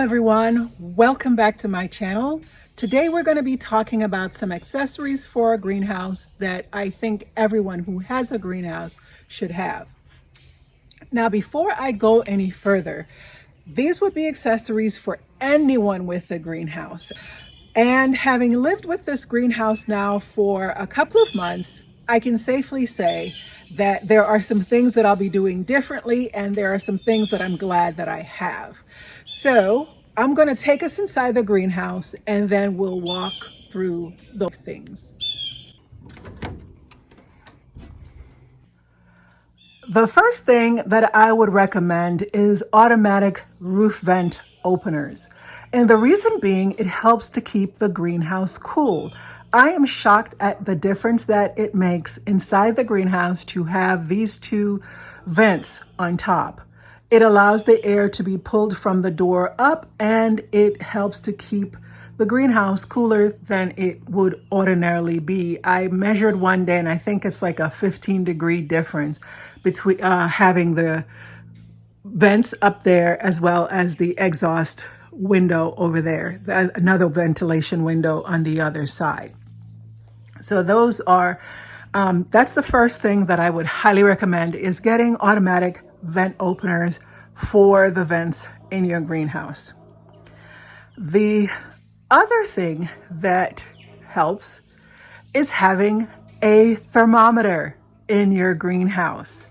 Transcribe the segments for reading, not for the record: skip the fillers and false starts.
everyone, welcome back to my channel. Today we're going to be talking about some accessories for a greenhouse that I think everyone who has a greenhouse should have. Now, before I go any further, these would be accessories for anyone with a greenhouse. And having lived with this greenhouse now for a couple of months, I can safely say that there are some things that I'll be doing differently, and there are some things that I'm glad that I have. So I'm going to take us inside the greenhouse and then we'll walk through those things. The first thing that I would recommend is automatic roof vent openers. And the reason being, it helps to keep the greenhouse cool. I am shocked at the difference that it makes inside the greenhouse to have these two vents on top. It allows the air to be pulled from the door up, and it helps to keep the greenhouse cooler than it would ordinarily be. I measured one day and I think it's like a 15-degree difference between having the vents up there as well as the exhaust window over there, another ventilation window on the other side. So those are, that's the first thing that I would highly recommend, is getting automatic vent openers for the vents in your greenhouse. The other thing that helps is having a thermometer in your greenhouse,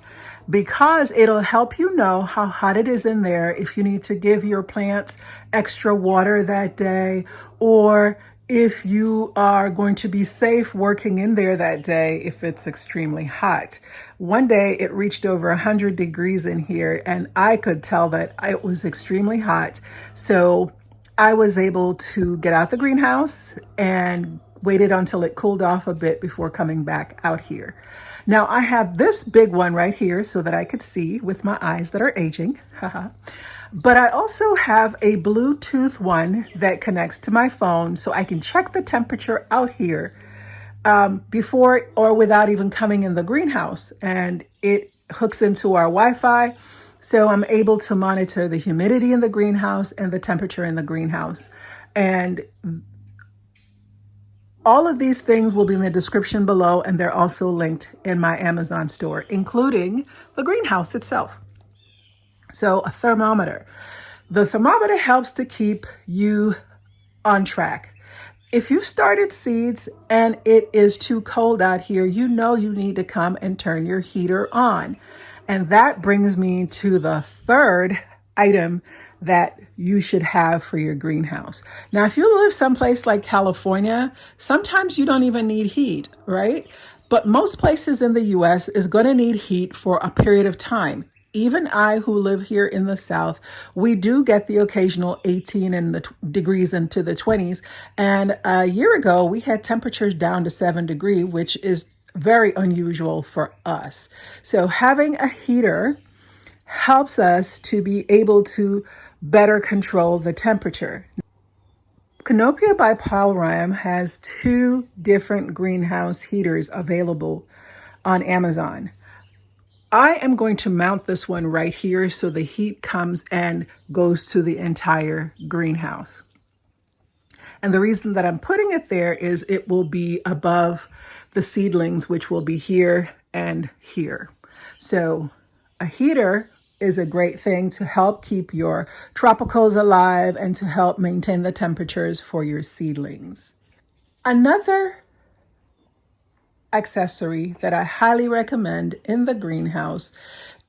because it'll help you know how hot it is in there, if you need to give your plants extra water that day, or if you are going to be safe working in there that day if it's extremely hot. One day it reached over 100 degrees in here, and I could tell that it was extremely hot. So I was able to get out the greenhouse and waited until it cooled off a bit before coming back out here. Now I have this big one right here so that I could see with my eyes that are aging. But I also have a Bluetooth one that connects to my phone, so I can check the temperature out here before or without even coming in the greenhouse. And it hooks into our Wi-Fi, so I'm able to monitor the humidity in the greenhouse and the temperature in the greenhouse. And all of these things will be in the description below, and they're also linked in my Amazon store, including the greenhouse itself. So a thermometer. The thermometer helps to keep you on track. If you've started seeds and it is too cold out here, you know you need to come and turn your heater on. And that brings me to the third item that you should have for your greenhouse. Now, if you live someplace like California, sometimes you don't even need heat, right? But most places in the US is going to need heat for a period of time. Even I, who live here in the South, we do get the occasional 18 in the degrees into the 20s. And a year ago, we had temperatures down to 7 degrees, which is very unusual for us. So having a heater helps us to be able to better control the temperature. Canopia by Palrime has 2 different greenhouse heaters available on Amazon. I am going to mount this one right here so the heat comes and goes to the entire greenhouse. And the reason that I'm putting it there is it will be above the seedlings, which will be here and here. So a heater is a great thing to help keep your tropicals alive and to help maintain the temperatures for your seedlings. Another accessory that I highly recommend in the greenhouse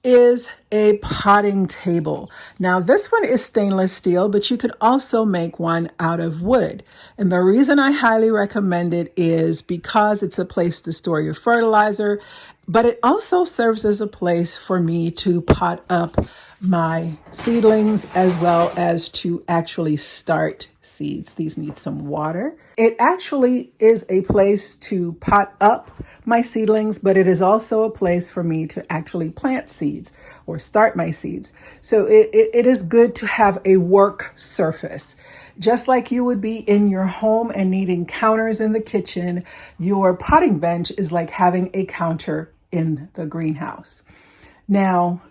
is a potting table. Now, this one is stainless steel, but you could also make one out of wood. And the reason I highly recommend it is because it's a place to store your fertilizer, but it also serves as a place for me to pot up my seedlings as well as to actually start seeds. These need some water. It actually is a place to pot up my seedlings, but it is also a place for me to actually plant seeds or start my seeds. So it is good to have a work surface. Just like you would be in your home and needing counters in the kitchen, your potting bench is like having a counter in the greenhouse. Now,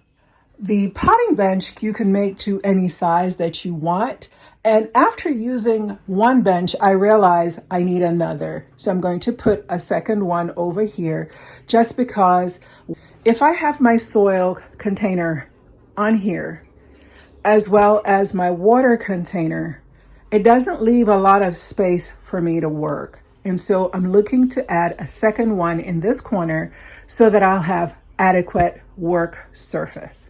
The potting bench you can make to any size that you want. And after using one bench, I realize I need another. So I'm going to put a second one over here just because if I have my soil container on here, as well as my water container, it doesn't leave a lot of space for me to work. And so I'm looking to add a second one in this corner so that I'll have adequate work surface.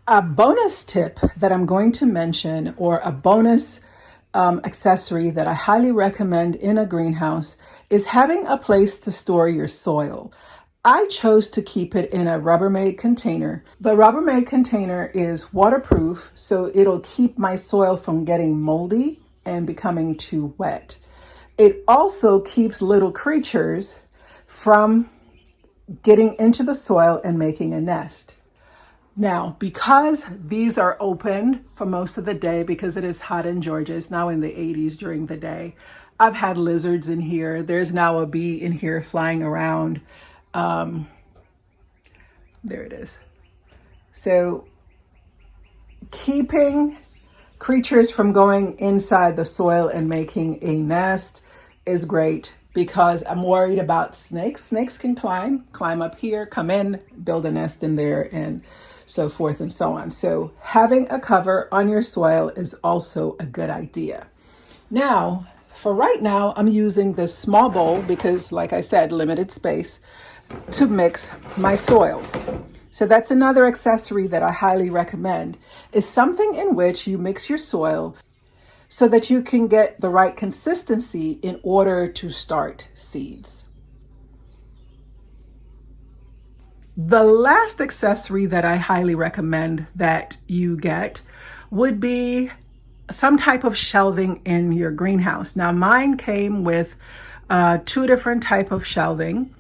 A bonus tip that I'm going to mention, or a bonus accessory that I highly recommend in a greenhouse, is having a place to store your soil. I chose to keep it in a Rubbermaid container. The Rubbermaid container is waterproof, so it'll keep my soil from getting moldy and becoming too wet. It also keeps little creatures from getting into the soil and making a nest. Now, because these are open for most of the day, because it is hot in Georgia, it's now in the 80s during the day, I've had lizards in here. There's now a bee in here flying around. There it is. So keeping creatures from going inside the soil and making a nest is great because I'm worried about snakes. Snakes can climb up here, come in, build a nest in there, and so forth and so on. So having a cover on your soil is also a good idea. Now, for right now, I'm using this small bowl because, like I said, limited space to mix my soil. So that's another accessory that I highly recommend, is something in which you mix your soil so that you can get the right consistency in order to start seeds. The last accessory that I highly recommend that you get would be some type of shelving in your greenhouse. Now mine came with 2 different type of shelving,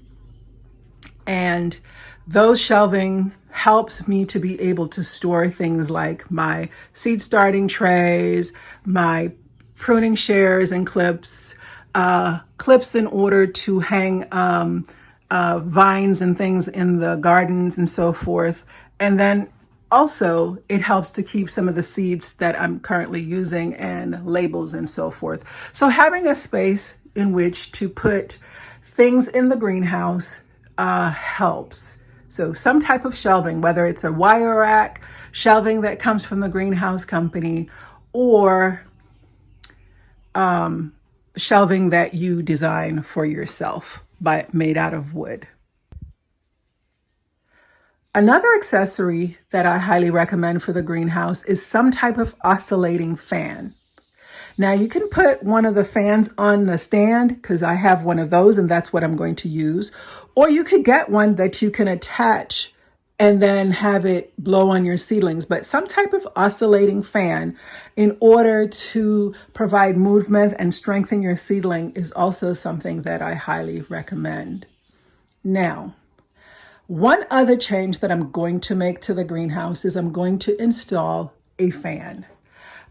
and those shelving helps me to be able to store things like my seed starting trays, my pruning shears and clips, clips in order to hang vines and things in the gardens and so forth. And then also it helps to keep some of the seeds that I'm currently using and labels and so forth. So having a space in which to put things in the greenhouse helps. So some type of shelving, whether it's a wire rack shelving that comes from the greenhouse company, or shelving that you design for yourself made out of wood. Another accessory that I highly recommend for the greenhouse is some type of oscillating fan. Now you can put one of the fans on the stand because I have one of those and that's what I'm going to use. Or you could get one that you can attach and then have it blow on your seedlings, but some type of oscillating fan in order to provide movement and strengthen your seedling is also something that I highly recommend. Now, one other change that I'm going to make to the greenhouse is I'm going to install a fan.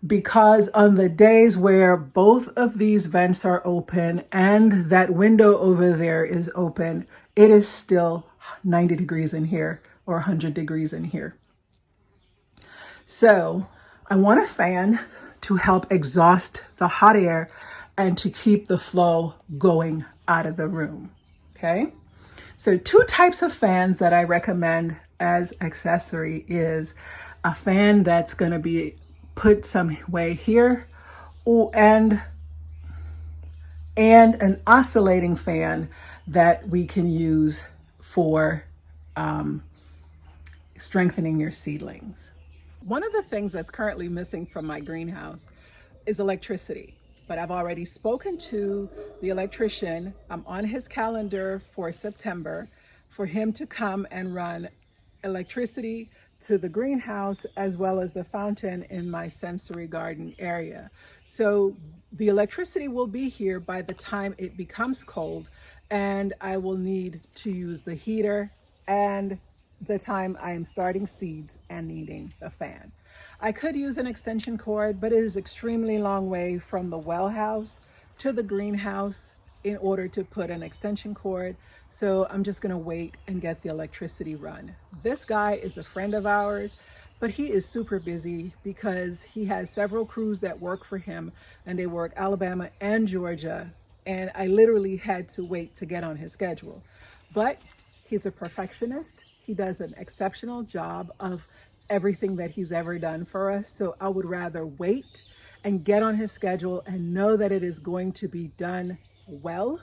Because on the days where both of these vents are open and that window over there is open, it is still 90 degrees in here or 100 degrees in here. So I want a fan to help exhaust the hot air and to keep the flow going out of the room, okay? So 2 types of fans that I recommend as accessory is a fan that's going to be put some way here, and an oscillating fan that we can use for strengthening your seedlings. One of the things that's currently missing from my greenhouse is electricity, but I've already spoken to the electrician. I'm on his calendar for September for him to come and run electricity to the greenhouse as well as the fountain in my sensory garden area. So the electricity will be here by the time it becomes cold, and I will need to use the heater and the time I am starting seeds and needing the fan. I could use an extension cord, but it is extremely long way from the well house to the greenhouse in order to put an extension cord. So I'm just gonna wait and get the electricity run. This guy is a friend of ours, but he is super busy because he has several crews that work for him, and they work Alabama and Georgia. And I literally had to wait to get on his schedule. But he's a perfectionist. He does an exceptional job of everything that he's ever done for us. So I would rather wait and get on his schedule and know that it is going to be done well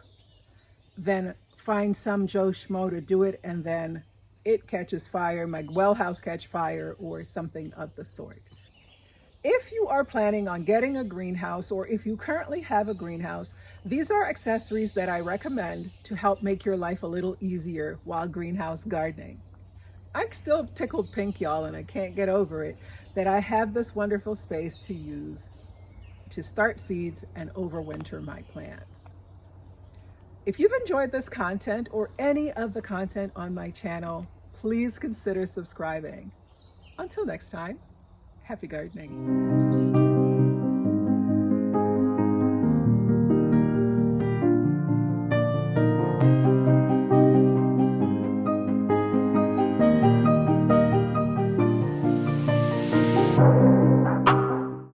than find some Joe Schmo to do it and then it catches fire, my well house catch fire or something of the sort. If you are planning on getting a greenhouse, or if you currently have a greenhouse, these are accessories that I recommend to help make your life a little easier while greenhouse gardening. I'm still tickled pink, y'all, and I can't get over it that I have this wonderful space to use to start seeds and overwinter my plants. If you've enjoyed this content or any of the content on my channel, please consider subscribing. Until next time, happy gardening.